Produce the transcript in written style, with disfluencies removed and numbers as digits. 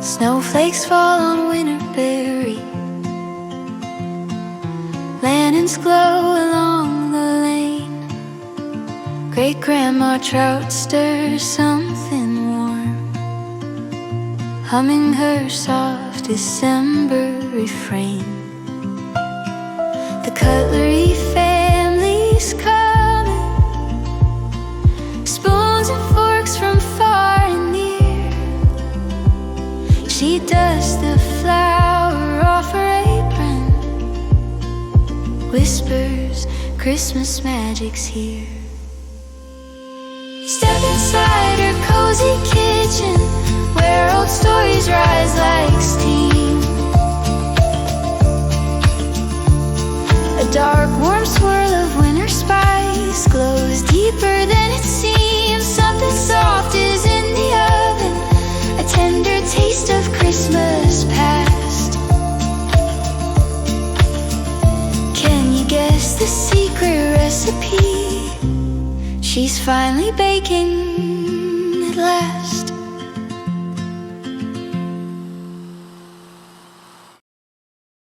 Snowflakes fall on Winterberry, lanterns glow along the lane. Great-grandma Trout stirs something warm, humming her soft December refrain. The Cutlery Family's coming, spoons and forks from far and near. She dusts the flour off her apron, whispers, Christmas magic's here. Step inside her cozy kitchen, where old stories rise like steam. A dark, warm swirl of winter spice glows deeper than it seems. Something soft is in the oven, a tender taste of Christmas past. Can you guess the secret recipe? She's finally baking